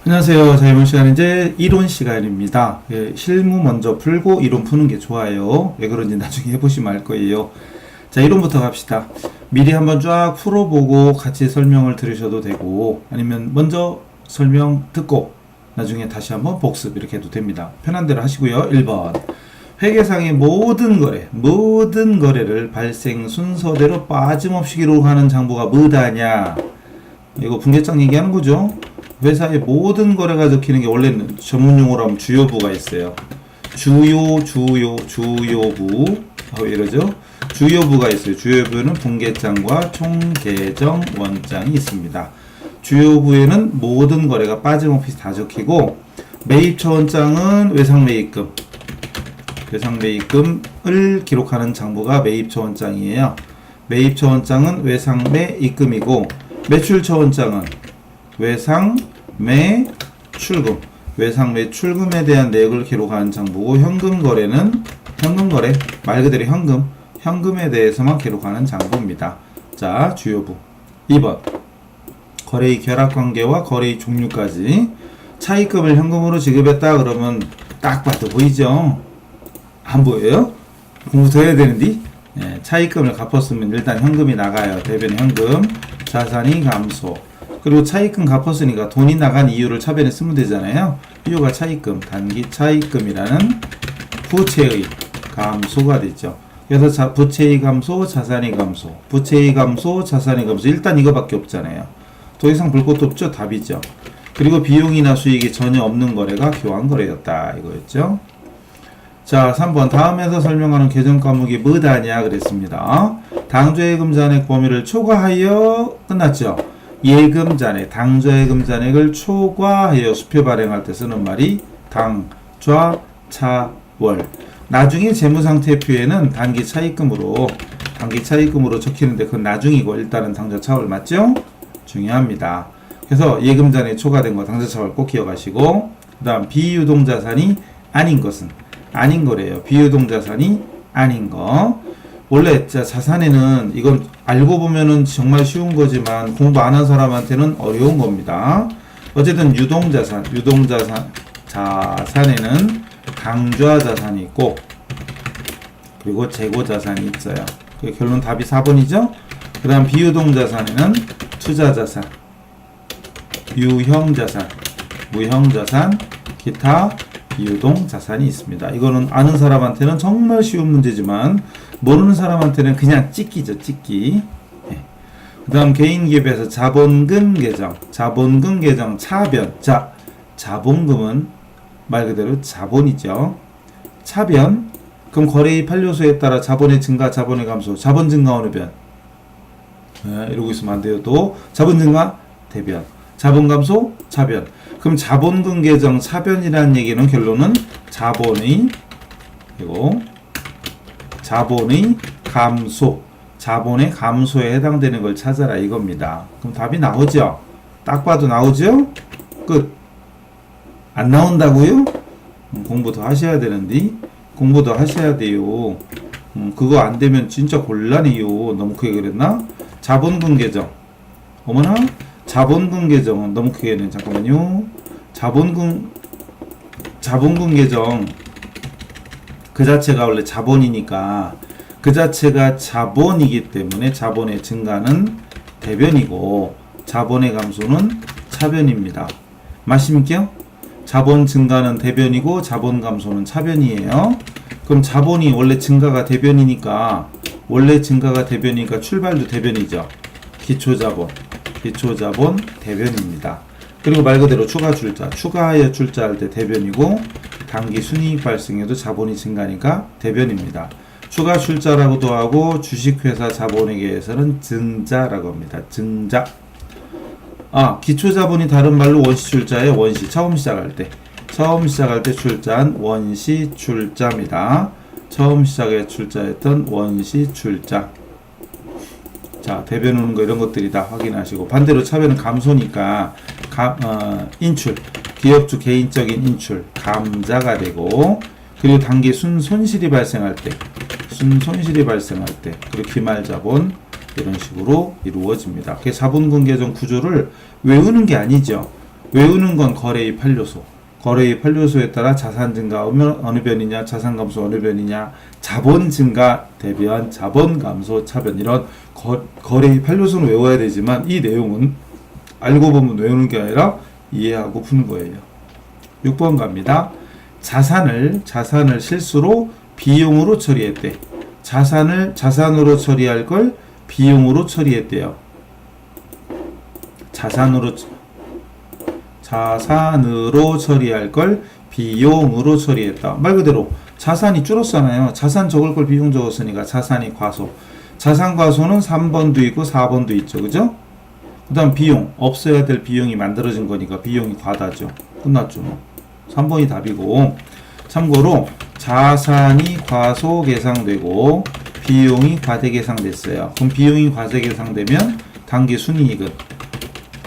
안녕하세요. 자, 이번 시간은 이제 이론 시간입니다. 실무 먼저 풀고 이론 푸는 게 좋아요. 왜 그런지 나중에 해보시면 알 거예요. 자, 이론부터 갑시다. 미리 한번 쫙 풀어보고 같이 설명을 들으셔도 되고, 아니면 먼저 설명 듣고 나중에 다시 한번 복습 이렇게 해도 됩니다. 편한 대로 하시고요. 1번. 회계상의 모든 거래를 발생 순서대로 빠짐없이 기록하는 장부가 뭐다냐? 이거 분계장 얘기하는 거죠. 회사의 모든 거래가 적히는 게 원래는 전문용어로 하면 주요부가 있어요. 주요부 하고 이러죠. 주요부가 있어요. 주요부에는 분계장과 총계정 원장이 있습니다. 주요부에는 모든 거래가 빠짐없이 다 적히고, 매입처원장은 외상매입금을 기록하는 장부가 매입처원장이에요. 매입처원장은 외상매입금이고, 매출처원장은 외상매출금, 외상매출금에 대한 내역을 기록하는 장부고, 현금거래는 현금거래, 말 그대로 현금에 대해서만 기록하는 장부입니다. 자, 주요부. 2번. 거래의 결합관계와 거래의 종류까지. 차입금을 현금으로 지급했다 그러면 딱 봐도 보이죠? 안 보여요? 공부 더 해야 되는데? 네, 차입금을 갚았으면 일단 현금이 나가요. 대변 현금, 자산이 감소. 그리고 차입금 갚았으니까 돈이 나간 이유를 차변에 쓰면 되잖아요. 이유가 차입금, 단기 차입금이라는 부채의 감소가 됐죠. 그래서 부채의 감소, 자산의 감소, 부채의 감소, 자산의 감소. 일단 이거밖에 없잖아요. 더 이상 볼 것도 없죠. 답이죠. 그리고 비용이나 수익이 전혀 없는 거래가 교환거래였다. 이거였죠. 자, 3번. 다음에서 설명하는 계정 과목이 뭐다냐 그랬습니다. 당좌예금 잔액 범위를 초과하여 끝났죠. 예금 잔액, 당좌 예금 잔액을 초과하여 수표 발행할 때 쓰는 말이 당좌 차월. 나중에 재무상태표에는 단기 차입금으로 적히는데 그건 나중이고, 일단은 당좌 차월 맞죠? 중요합니다. 그래서 예금 잔액 초과된 거 당좌 차월 꼭 기억하시고, 그 다음 비유동자산이 아닌 것은 아닌 거래요. 비유동자산이 아닌 거. 원래 자산에는 이건 알고 보면은 정말 쉬운 거지만 공부 안 한 사람한테는 어려운 겁니다. 어쨌든 자산에는 당좌자산이 있고, 그리고 재고자산이 있어요. 그 결론 답이 4번이죠. 그 다음 비유동자산에는 투자자산, 유형자산, 무형자산, 기타 비유동자산이 있습니다. 이거는 아는 사람한테는 정말 쉬운 문제지만 모르는 사람한테는 그냥 찍기죠. 찍기. 네. 그 다음 개인기업에서 자본금 계정 차변. 자, 자본금은 말 그대로 자본이죠. 차변. 그럼 거래의 판료수에 따라 자본의 증가, 자본의 감소, 자본 증가 어느 변? 네, 이러고 있으면 안 돼요. 또 자본 증가 대변, 자본 감소 차변. 그럼 자본금 계정 차변이라는 얘기는 결론은 자본의 감소, 자본의 감소에 해당되는 걸 찾아라 이겁니다. 그럼 답이 나오죠? 딱 봐도 나오죠? 끝. 안 나온다고요? 공부 더 하셔야 되는데, 공부 더 하셔야 돼요. 그거 안 되면 진짜 곤란해요. 너무 크게 그랬나? 자본금 계정. 어머나? 자본금 계정은 너무 크게 했네. 잠깐만요. 자본금 계정 그 자체가 원래 자본이니까, 그 자체가 자본이기 때문에 자본의 증가는 대변이고 자본의 감소는 차변입니다. 맞습니까? 자본 증가는 대변이고 자본 감소는 차변이에요. 그럼 자본이 원래 증가가 대변이니까 출발도 대변이죠. 기초자본 대변입니다. 그리고 말 그대로 추가하여 출자할 때 대변이고, 단기 순이익 발생에도 자본이 증가니까 대변입니다. 추가 출자라고도 하고, 주식회사 자본회계에서는 증자라고 합니다. 증자. 기초자본이 다른 말로 원시출자예요. 원시. 처음 시작할 때 출자한 원시출자입니다. 처음 시작에 출자했던 원시출자. 자, 대변 오는 거 이런 것들이 다 확인하시고, 반대로 차변은 감소니까 인출, 기업주 개인적인 인출, 감자가 되고, 그리고 단기 순손실이 발생할 때, 그리고 기말자본 이런 식으로 이루어집니다. 자본금 계정 구조를 외우는 게 아니죠. 외우는 건 거래의 8요소. 거래의 8요소에 따라 자산 증가 어느 변이냐, 자산 감소 어느 변이냐, 자본 증가 대비한 자본 감소 차변, 이런 거래의 8요소는 외워야 되지만 이 내용은 알고 보면 외우는 게 아니라 이해하고 푸는 거예요. 6번 갑니다. 자산을 실수로 비용으로 처리했대. 자산으로 처리할 걸 비용으로 처리했대요. 자산으로 처리할 걸 비용으로 처리했다. 말 그대로 자산이 줄었잖아요. 자산 적을 걸 비용 적었으니까 자산이 과소. 자산 과소는 3번도 있고 4번도 있죠. 그죠? 그 다음 비용. 없어야 될 비용이 만들어진 거니까 비용이 과다죠. 끝났죠. 3번이 답이고, 참고로 자산이 과소 계상되고 비용이 과대 계상됐어요. 그럼 비용이 과대 계상되면 단기 순이익은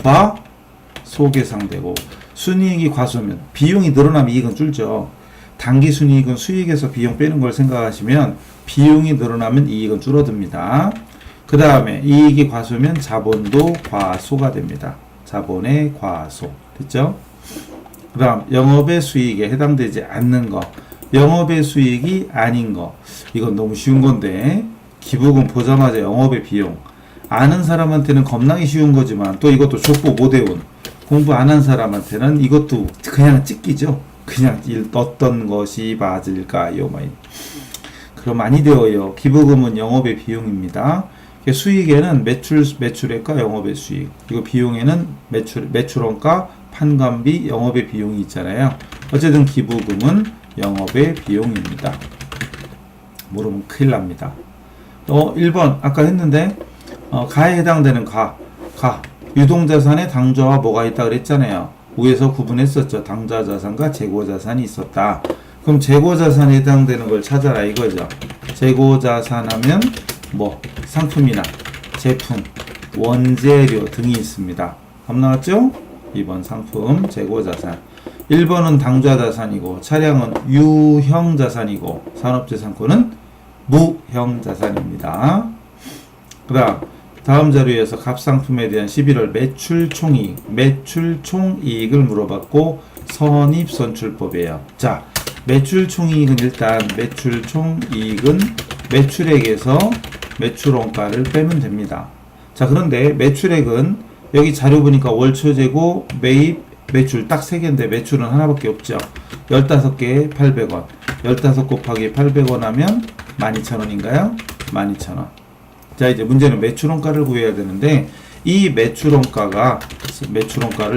과소 계상되고, 순이익이 과소면 비용이 늘어나면 이익은 줄죠. 단기 순이익은 수익에서 비용 빼는 걸 생각하시면 비용이 늘어나면 이익은 줄어듭니다. 그 다음에 이익이 과소면 자본도 과소가 됩니다. 자본의 과소. 됐죠? 그 다음 영업의 수익에 해당되지 않는 거, 영업의 수익이 아닌 거. 이건 너무 쉬운 건데, 기부금 보자마자 영업의 비용. 아는 사람한테는 겁나게 쉬운 거지만 또 이것도 족보 못 외운, 공부 안 한 사람한테는 이것도 그냥 찍기죠. 그냥 어떤 것이 맞을까요? 그럼 아니 되어요. 기부금은 영업의 비용입니다. 수익에는 매출액과 영업의 수익, 그리고 비용에는 매출원가, 판관비, 영업의 비용이 있잖아요. 어쨌든 기부금은 영업의 비용입니다. 모르면 큰일 납니다. 1번 아까 했는데, 가에 해당되는 유동자산에 당좌와 뭐가 있다 그랬잖아요. 위에서 구분했었죠. 당좌자산과 재고자산이 있었다. 그럼 재고자산에 해당되는 걸 찾아라 이거죠. 재고자산 하면 뭐 상품이나 제품, 원재료 등이 있습니다. 답 나왔죠? 2번 상품, 재고자산. 1번은 당좌자산이고, 차량은 유형자산이고, 산업재산권은 무형자산입니다. 그 다음 자료에서 갑상품에 대한 11월 매출총이익을 물어봤고, 선입선출법이에요. 자, 매출총이익은 일단 매출총이익은 매출액에서 매출원가를 빼면 됩니다. 자, 그런데 매출액은 여기 자료 보니까 월초재고 매입 매출 딱 3개인데 매출은 하나밖에 없죠. 15개에 800원. 15 곱하기 800원 하면 12,000원인가요? 12,000원. 자, 이제 문제는 매출원가를 구해야 되는데, 이 매출원가를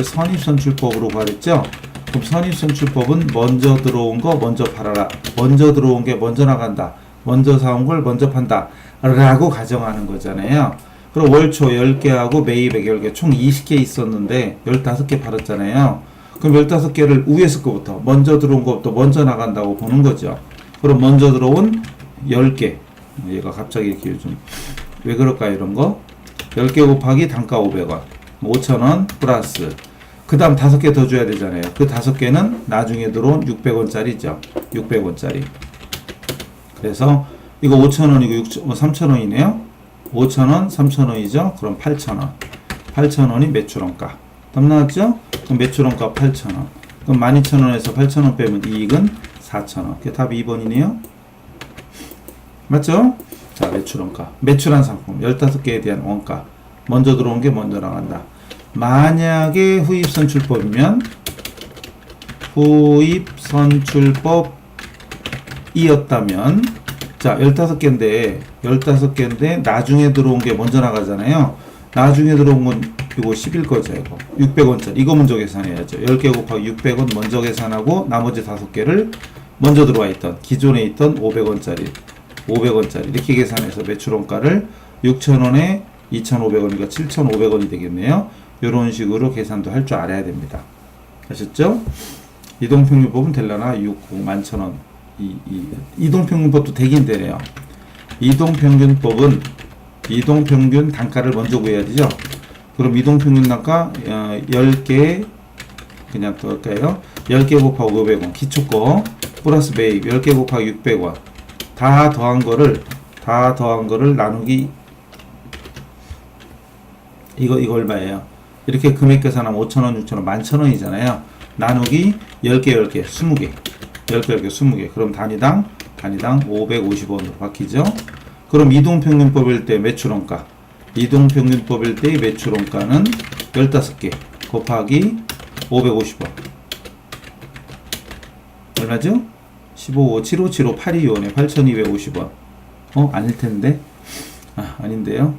선입선출법으로 구하랬죠? 그럼 선입선출법은 먼저 들어온 거 먼저 팔아라. 먼저 들어온 게 먼저 나간다. 먼저 사온 걸 먼저 판다. 라고 가정하는 거잖아요. 그럼 월초 10개하고 매입 10개 총 20개 있었는데 15개 팔았잖아요. 그럼 15개를 위에서 거부터 먼저 들어온 것부터 먼저 나간다고 보는 거죠. 그럼 먼저 들어온 10개, 얘가 갑자기 이렇게 요즘 왜 그럴까요? 이런 거 10개 곱하기 단가 500원 5,000원 플러스 그 다음 5개 더 줘야 되잖아요. 그 5개는 나중에 들어온 600원짜리죠. 600원짜리. 그래서 이거 5,000원이고 3,000원이네요. 5,000원, 3,000원이죠. 그럼 8,000원. 8,000원이 매출원가. 답 나왔죠? 그럼 매출원가 8,000원. 그럼 12,000원에서 8,000원 빼면 이익은 4,000원. 그게 답이 2번이네요. 맞죠? 자, 매출원가. 매출한 상품 15개에 대한 원가. 먼저 들어온 게 먼저 나간다. 만약에 후입선출법이면 후입선출법이었다면, 자, 15개인데 나중에 들어온 게 먼저 나가잖아요. 나중에 들어온 건 이거 10일 거죠. 이거 600원짜리 이거 먼저 계산해야죠. 10개 곱하기 600원 먼저 계산하고 나머지 5개를 먼저 들어와 있던 기존에 있던 500원짜리 이렇게 계산해서 매출원가를 6,000원에 2,500원이니까 7,500원이 되겠네요. 이런 식으로 계산도 할 줄 알아야 됩니다. 아셨죠? 이동평균법은 될라나 6, 11,000원. 이동평균법도 되긴 되네요. 이동평균법은 이동평균 단가를 먼저 구해야 되죠. 그럼 이동평균 단가 10개 그냥 또 할까요? 10개 곱하기 500원 기초거 플러스 매입 10개 곱하기 600원 다 더한 거를 나누기 이거 얼마예요? 이렇게 금액 계산하면 5,000원, 6,000원, 11,000원이잖아요. 나누기 10개, 10개, 20개. 10개, 10개, 20개. 그럼 단위당 550원으로 바뀌죠. 그럼 이동평균법일 때 매출원가. 이동평균법일 때 매출원가는 15개 곱하기 550원. 얼마죠? 15, 7575, 825네. 8,250원. 아닐 텐데. 아닌데요.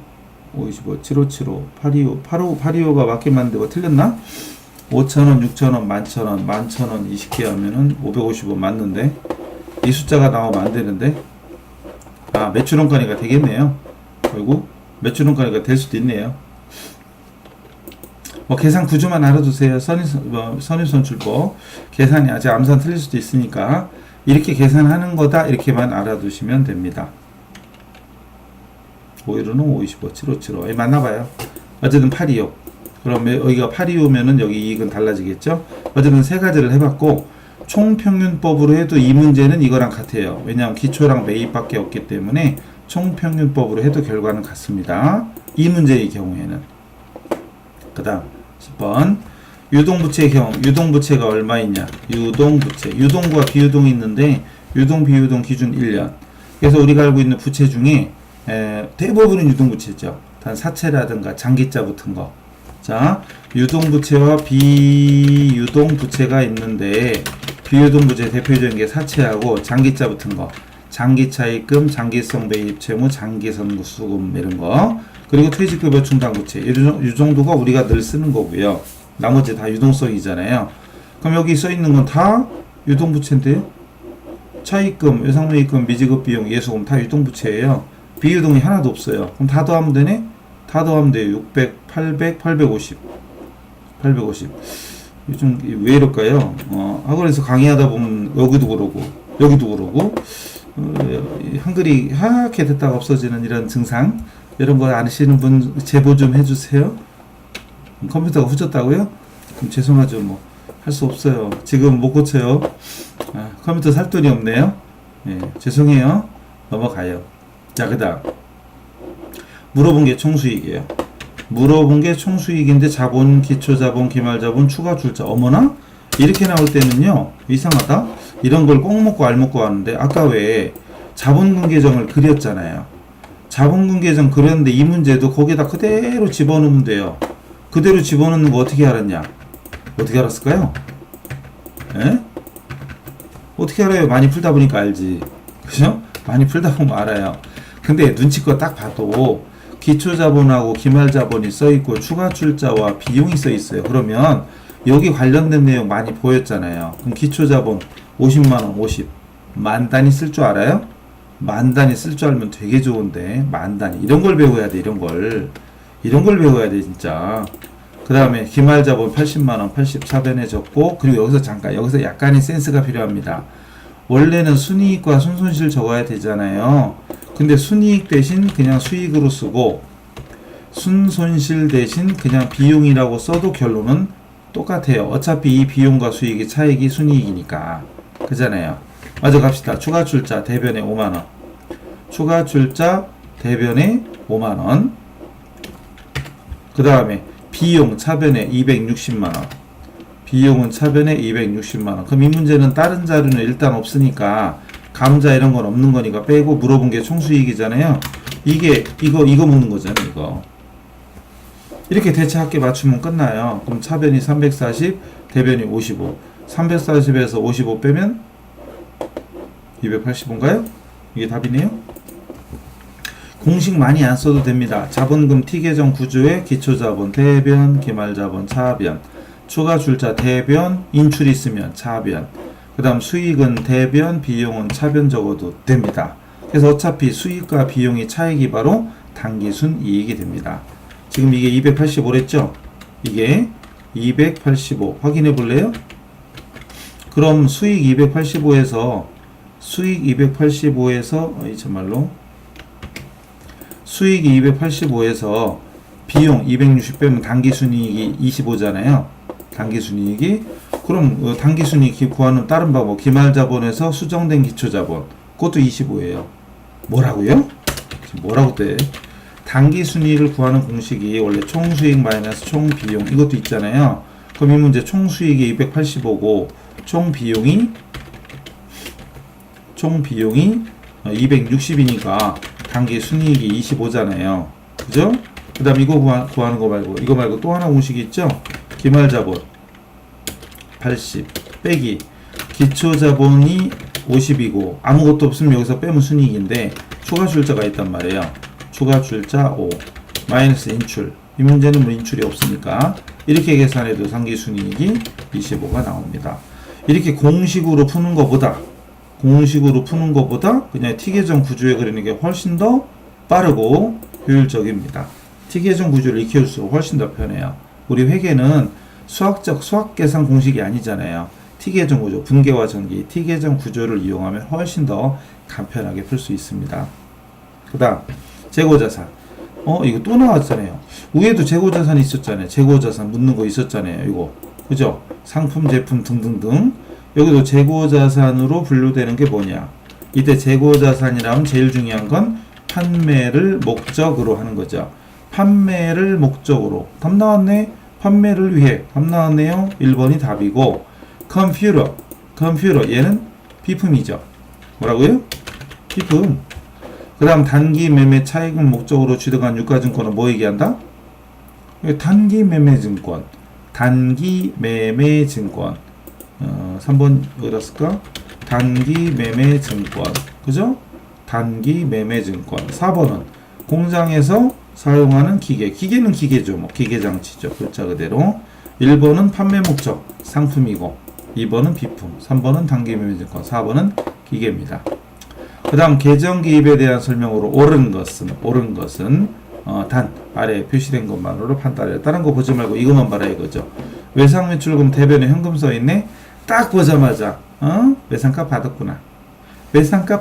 55, 7575, 825, 825가 맞게 만들고 틀렸나? 5,000원, 6,000원, 11,000원, 11,000원 20개 하면은 550원 맞는데 이 숫자가 나오면 안 되는데 매출원가니까 되겠네요. 그리고 매출원가니까 될 수도 있네요. 계산 구조만 알아두세요. 선입선출법 계산이 아직 암산 틀릴 수도 있으니까 이렇게 계산하는 거다 이렇게만 알아두시면 됩니다. 515는 525, 7575 맞나봐요. 어쨌든 825. 그럼 여기가 825면은 여기 이익은 달라지겠죠. 어쨌든 세 가지를 해봤고 총평균법으로 해도 이 문제는 이거랑 같아요. 왜냐하면 기초랑 매입밖에 없기 때문에 총평균법으로 해도 결과는 같습니다. 이 문제의 경우에는. 그 다음 10번 유동부채의 경우 유동부채가 얼마 있냐. 유동부채 유동과 비유동이 있는데 유동 비유동 기준 1년. 그래서 우리가 알고 있는 부채 중에 대부분은 유동부채죠. 단 사채라든가 장기자 붙은 거. 자, 유동부채와 비유동부채가 있는데 비유동부채 대표적인 게 사채하고 장기자 붙은 거. 장기차입금, 장기성 매입 채무, 장기선수금 이런 거. 그리고 퇴직급여 충당부채. 이 정도가 우리가 늘 쓰는 거고요. 나머지 다 유동성이잖아요. 그럼 여기 써 있는 건 다 유동부채인데요. 차입금, 외상매입금, 미지급 비용, 예수금 다 유동부채예요. 비유동이 하나도 없어요. 그럼 다 더하면 되네? 다 더하면 돼요. 600, 800, 850. 850. 요즘 왜 이럴까요? 학원에서 강의하다 보면 여기도 그러고, 여기도 그러고, 한글이 하얗게 됐다가 없어지는 이런 증상. 이런 거 아시는 분 제보 좀 해주세요. 컴퓨터가 후졌다고요? 그럼 죄송하죠. 뭐, 할 수 없어요. 지금 못 고쳐요. 컴퓨터 살 돈이 없네요. 예, 죄송해요. 넘어가요. 자, 그 다음 물어본 게 총수익이에요. 물어본 게 총수익인데 자본, 기초자본, 기말자본, 추가출자. 어머나? 이렇게 나올 때는요 이상하다. 이런 걸 꼭 먹고 알 먹고 하는데 아까 왜 자본금 계정을 그렸잖아요. 자본금 계정 그렸는데 이 문제도 거기다 그대로 집어넣으면 돼요. 그대로 집어넣는 거 어떻게 알았냐? 어떻게 알았을까요? 에? 어떻게 알아요? 많이 풀다 보니까 알지. 그죠? 많이 풀다 보면 알아요. 근데 눈치껏 딱 봐도 기초자본하고 기말자본이 써있고 추가출자와 비용이 써있어요. 그러면 여기 관련된 내용 많이 보였잖아요. 그럼 기초자본 50만원 50 만단위 쓸 줄 알아요? 만단위 쓸 줄 알면 되게 좋은데 만단위 이런 걸 배워야 돼. 이런 걸 배워야 돼 진짜. 그 다음에 기말자본 80만원 84변에 적고 그리고 여기서 약간의 센스가 필요합니다. 원래는 순이익과 순손실 적어야 되잖아요. 근데 순이익 대신 그냥 수익으로 쓰고 순손실 대신 그냥 비용이라고 써도 결론은 똑같아요. 어차피 이 비용과 수익의 차익이 순이익이니까. 그잖아요. 맞아 갑시다. 추가출자 대변에 5만원. 추가출자 대변에 5만원. 그 다음에 비용 차변에 260만원. 비용은 차변에 260만원. 그럼 이 문제는 다른 자료는 일단 없으니까 감자 이런 건 없는 거니까 빼고 물어본 게 총수익이잖아요. 이거 묻는 거잖아요. 이거. 이렇게 대체합계 맞추면 끝나요. 그럼 차변이 340, 대변이 55. 340에서 55 빼면 280인가요? 이게 답이네요. 공식 많이 안 써도 됩니다. 자본금 T계정 구조에 기초자본, 대변, 기말자본, 차변, 추가출자 대변, 인출이 있으면 차변, 그 다음 수익은 대변, 비용은 차변 적어도 됩니다. 그래서 어차피 수익과 비용이 차익이 바로 당기순 이익이 됩니다. 지금 이게 285랬죠? 이게 285 확인해 볼래요? 그럼 수익 285에서 참말로 수익이 285에서 비용 260 빼면 당기순이익이 25잖아요. 당기순이익이 그럼 당기순이익 구하는 다른 방법 기말자본에서 수정된 기초자본 그것도 25예요. 뭐라고요? 뭐라고 돼? 단기 순이익을 구하는 공식이 원래 총수익 마이너스 총비용 이것도 있잖아요. 그럼 이 문제 총수익이 285고 총비용이 260이니까 단기 순이익이 25잖아요. 그죠? 그 다음 이거 구하는 거 말고 이거 말고 또 하나 공식이 있죠? 기말자본 80 빼기 기초자본이 50이고 아무것도 없으면 여기서 빼면 순이익인데 추가출자가 있단 말이에요. 추가출자 5 마이너스 인출, 이 문제는 뭐 인출이 없으니까 이렇게 계산해도 상기순이익이 25가 나옵니다. 이렇게 공식으로 푸는 것보다 그냥 T계정 구조에 그리는 게 훨씬 더 빠르고 효율적입니다. T계정 구조를 익혀줄수록 훨씬 더 편해요. 우리 회계는 수학 계산 공식이 아니잖아요. T계정 구조, 분계와 전기, T계정 구조를 이용하면 훨씬 더 간편하게 풀 수 있습니다. 그 다음 재고자산. 이거 또 나왔잖아요. 위에도 재고자산이 있었잖아요. 재고자산 묻는 거 있었잖아요. 이거 그죠? 상품, 제품 등등등. 여기도 재고자산으로 분류되는 게 뭐냐? 이때 재고자산이라면 제일 중요한 건 판매를 목적으로 하는 거죠. 판매를 목적으로. 답 나왔네? 판매를 위해. 답 나왔네요? 1번이 답이고, 컴퓨터 얘는 비품이죠. 뭐라고요? 비품. 그 다음 단기 매매 차익을 목적으로 취득한 유가증권은 뭐 얘기한다? 단기 매매증권. 3번 어디다 쓸까? 단기 매매증권. 그죠? 단기 매매증권. 4번은 공장에서 사용하는 기계. 기계는 기계죠. 뭐 기계장치죠. 글자 그대로. 1번은 판매 목적 상품이고 2번은 비품, 3번은 단기 매매증권, 4번은 기계입니다. 그 다음 계정기입에 대한 설명으로 옳은 것은 단 아래에 표시된 것만으로 판단해. 다른 거 보지 말고 이것만 봐라 이거죠. 외상매출금 대변에 현금 써있네. 딱 보자마자 외상값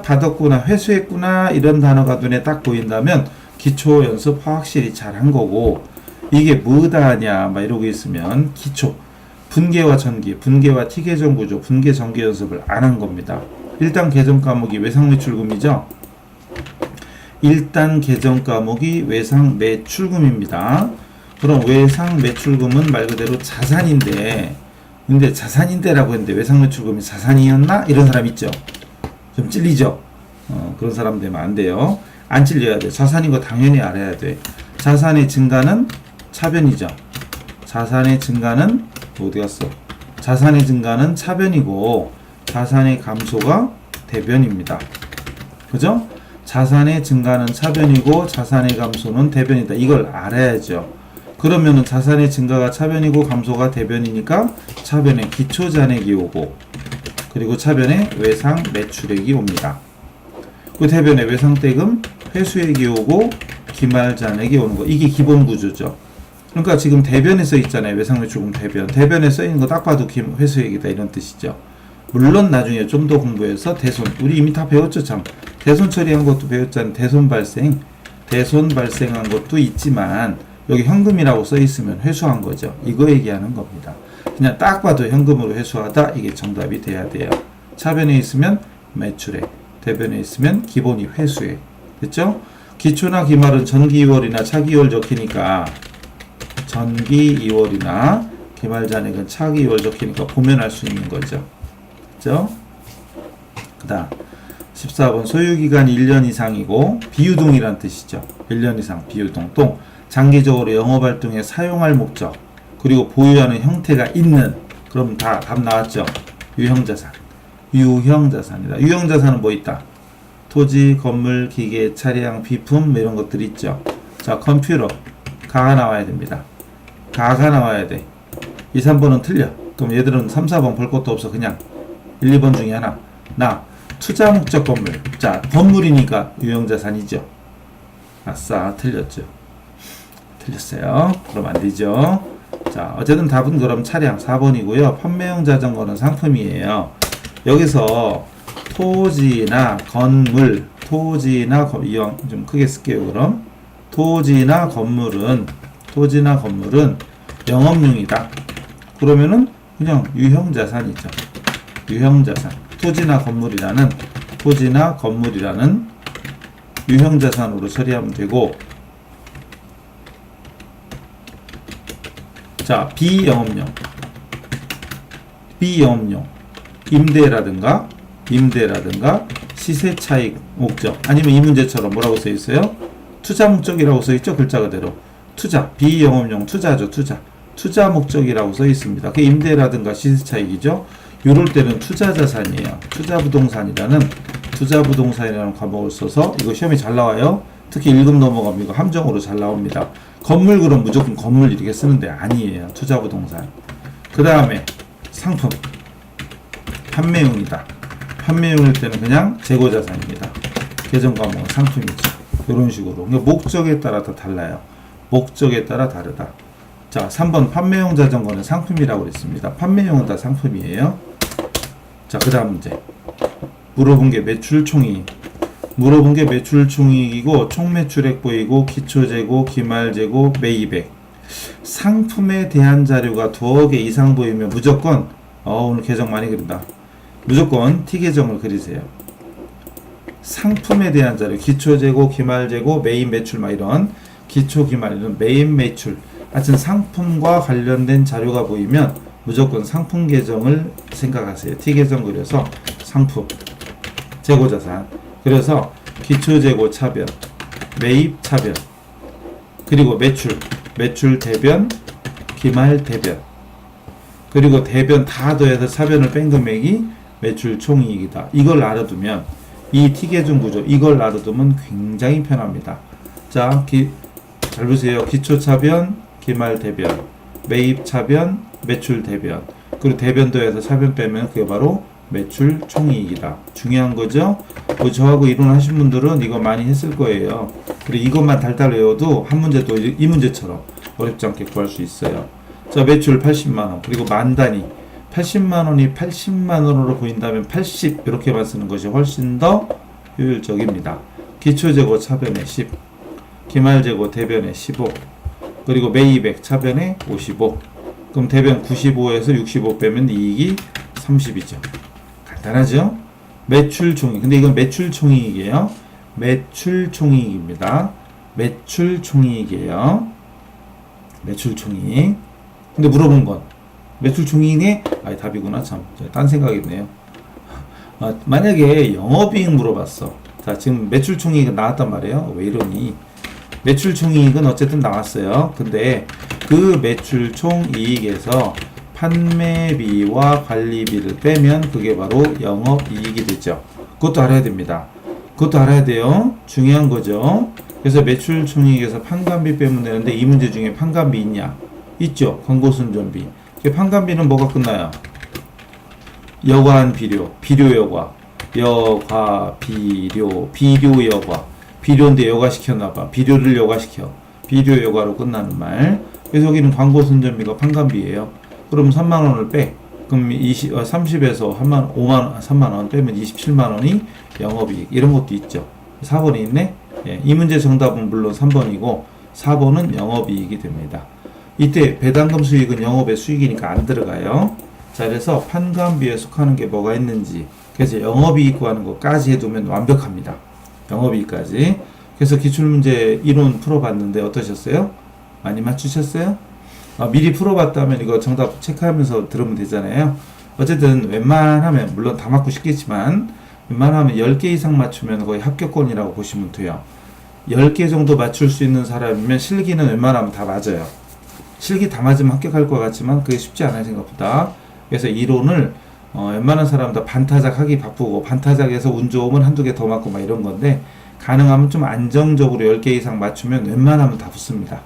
받았구나, 회수했구나 이런 단어가 눈에 딱 보인다면 기초 연습 확실히 잘한 거고, 이게 뭐다 하냐 막 이러고 있으면 기초 분계와 전기, 분계와 T계정 구조, 분계 전기 연습을 안 한 겁니다. 일단 계정 과목이 외상매출금이죠. 일단 계정 과목이 외상매출금입니다. 그럼 외상매출금은 말 그대로 자산인데, 근데 자산인데라고 했는데 외상매출금이 자산이었나? 이런 사람 있죠. 좀 찔리죠. 그런 사람 되면 안 돼요. 안 찔려야 돼. 자산인 거 당연히 알아야 돼. 자산의 증가는 차변이죠. 자산의 증가는 어디 갔어? 자산의 증가는 차변이고 자산의 감소가 대변입니다. 그죠? 자산의 증가는 차변이고 자산의 감소는 대변이다. 이걸 알아야죠. 그러면은 자산의 증가가 차변이고 감소가 대변이니까 차변에 기초잔액이 오고, 그리고 차변에 외상 매출액이 옵니다. 그 대변에 외상대금 회수액이 오고 기말잔액이 오는 거. 이게 기본 구조죠. 그러니까 지금 대변에 써 있잖아요. 외상매출금 대변에 써 있는 거 딱 봐도 회수액이다 이런 뜻이죠. 물론 나중에 좀 더 공부해서 대손, 우리 이미 다 배웠죠. 참 대손 처리한 것도 배웠잖아요. 대손 발생한 것도 있지만 여기 현금이라고 써 있으면 회수한 거죠. 이거 얘기하는 겁니다. 그냥 딱 봐도 현금으로 회수하다, 이게 정답이 돼야 돼요. 차변에 있으면 매출액, 대변에 있으면 기본이 회수액. 됐죠? 기초나 기말은 전기 2월이나 차기 2월 적히니까 전기 2월이나 기말잔액은 차기 2월 적히니까 보면 알 수 있는 거죠. 그죠? 그 다음 14번 소유기간이 1년 이상이고 비유동이란 뜻이죠. 1년 이상 비유동. 또 장기적으로 영업활동에 사용할 목적, 그리고 보유하는 형태가 있는, 그럼 다 답 나왔죠. 유형자산이다. 유형자산은 뭐 있다? 토지, 건물, 기계, 차량, 비품 이런 것들이 있죠. 자, 컴퓨터 가가 나와야 됩니다. 가가 나와야 돼. 2, 3번은 틀려. 그럼 얘들은 3, 4번 볼 것도 없어. 그냥 1, 2번 중에 하나. 투자 목적 건물. 자, 건물이니까 유형자산이죠. 아싸, 틀렸죠. 틀렸어요. 그럼 안 되죠. 자, 어쨌든 답은 그럼 차량 4번이고요. 판매용 자전거는 상품이에요. 여기서 토지나 건물, 이왕 좀 크게 쓸게요. 그럼 토지나 건물은 영업용이다. 그러면은 그냥 유형자산이죠. 유형자산. 토지나 건물이라는 유형자산으로 처리하면 되고, 자, 비영업용. 임대라든가 시세 차익 목적. 아니면 이 문제처럼 뭐라고 써 있어요? 투자 목적이라고 써 있죠? 글자 그대로. 투자, 비영업용 투자죠, 투자. 투자 목적이라고 써 있습니다. 그 임대라든가 시세 차익이죠. 이럴 때는 투자 자산이에요. 투자 부동산이라는 과목을 써서 이거 시험이 잘 나와요. 특히 1급 넘어가면 이거 함정으로 잘 나옵니다. 건물 그럼 무조건 건물 이렇게 쓰는데 아니에요. 투자 부동산. 그 다음에 상품. 판매용이다. 판매용일 때는 그냥 재고 자산입니다. 계정 과목은 상품이죠. 이런 식으로. 그러니까 목적에 따라 다 달라요. 목적에 따라 다르다. 자, 3번 판매용 자전거는 상품이라고 그랬습니다. 판매용은 다 상품이에요. 자, 그 다음 문제. 물어본 게 매출총이익. 매출총이익이고 총매출액 보이고 기초재고, 기말재고, 매입액. 상품에 대한 자료가 두어 개 이상 보이면 무조건 오늘 계정 많이 그린다. 무조건 T계정을 그리세요. 상품에 대한 자료, 기초재고, 기말재고, 매입 매출 막 이런 기초, 기말 이런 매입 매출 하여튼 상품과 관련된 자료가 보이면 무조건 상품 계정을 생각하세요. T계정 그려서 상품, 재고자산. 그래서 기초재고 차변, 매입 차변, 그리고 매출 대변, 기말 대변, 그리고 대변 다 더해서 차변을 뺀 금액이 매출 총이익이다. 이걸 알아두면 이 T계정 구조 이걸 알아두면 굉장히 편합니다. 자, 잘 보세요. 기초 차변, 기말 대변, 매입 차변, 매출 대변, 그리고 대변 더해서 차변 빼면 그게 바로 매출 총이익이다. 중요한 거죠. 저하고 이론하신 분들은 이거 많이 했을 거예요. 그리고 이것만 달달 외워도 한 문제 또 이 문제처럼 어렵지 않게 구할 수 있어요. 자, 매출 80만원, 그리고 만 단위 80만원이 80만원으로 보인다면 80 이렇게만 쓰는 것이 훨씬 더 효율적입니다. 기초재고 차변에 10, 기말재고 대변에 15, 그리고 매입액 차변에 55. 그럼 대변 95에서 65 빼면 이익이 30이죠. 간단하죠? 매출 총이익. 근데 이건 매출 총이익이에요. 매출 총이익입니다. 매출 총이익이에요. 매출 총이익. 근데 물어본 건 매출 총이익의 답이구나. 참, 딴 생각이네요. 만약에 영업이익 물어봤어. 자, 지금 매출 총이익은 나왔단 말이에요. 왜 이러니? 매출 총이익은 어쨌든 나왔어요. 근데 그 매출 총이익에서 판매비와 관리비를 빼면 그게 바로 영업이익이 되죠. 그것도 알아야 됩니다. 그것도 알아야 돼요. 중요한 거죠. 그래서 매출 총이익에서 판관비 빼면 되는데 이 문제 중에 판관비 있냐? 있죠. 광고순전비. 판관비는 뭐가 끝나요? 여과한 비료, 비료 여과, 여과, 비료, 비료 여과. 비료인데 여과시켰나봐. 비료를 여과시켜. 비료 여과로 끝나는 말. 그래서 여기는 광고순전비가 판관비예요. 그럼 3만원을 빼. 그럼 30에서 3만원 빼면 27만원이 영업이익. 이런 것도 있죠. 4번에 있네. 예, 이 문제 정답은 물론 3번이고 4번은 영업이익이 됩니다. 이때 배당금 수익은 영업의 수익이니까 안 들어가요. 자, 그래서 판관비에 속하는 게 뭐가 있는지, 그래서 영업이익 구하는 것까지 해두면 완벽합니다. 영업이익까지. 그래서 기출문제 이론 풀어봤는데 어떠셨어요? 많이 맞추셨어요? 미리 풀어봤다면 이거 정답 체크하면서 들으면 되잖아요. 어쨌든 웬만하면, 물론 다 맞고 싶겠지만 웬만하면 10개 이상 맞추면 거의 합격권이라고 보시면 돼요. 10개 정도 맞출 수 있는 사람이면 실기는 웬만하면 다 맞아요. 실기 다 맞으면 합격할 것 같지만 그게 쉽지 않아요, 생각보다. 그래서 이론을 웬만한 사람 다 반타작 하기 바쁘고, 반타작에서 운 좋으면 한두 개 더 맞고 막 이런 건데, 가능하면 좀 안정적으로 10개 이상 맞추면 웬만하면 다 붙습니다.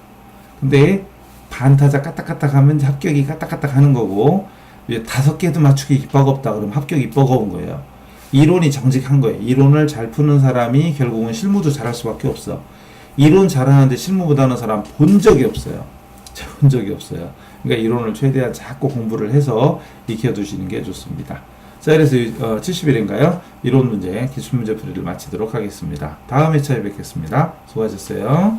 근데 반타작 까딱까딱 하면 합격이 까딱까딱 하는 거고, 5개도 맞추기 버겁다 그러면 합격이 버거운 거예요. 이론이 정직한 거예요. 이론을 잘 푸는 사람이 결국은 실무도 잘할 수밖에 없어. 이론 잘하는데 실무 못하는 사람 본 적이 없어요. 본 적이 없어요. 그러니까 이론을 최대한 자꾸 공부를 해서 익혀두시는 게 좋습니다. 자, 그래서 70일인가요? 이론 문제, 기출문제 풀이를 마치도록 하겠습니다. 다음 회차에 뵙겠습니다. 수고하셨어요.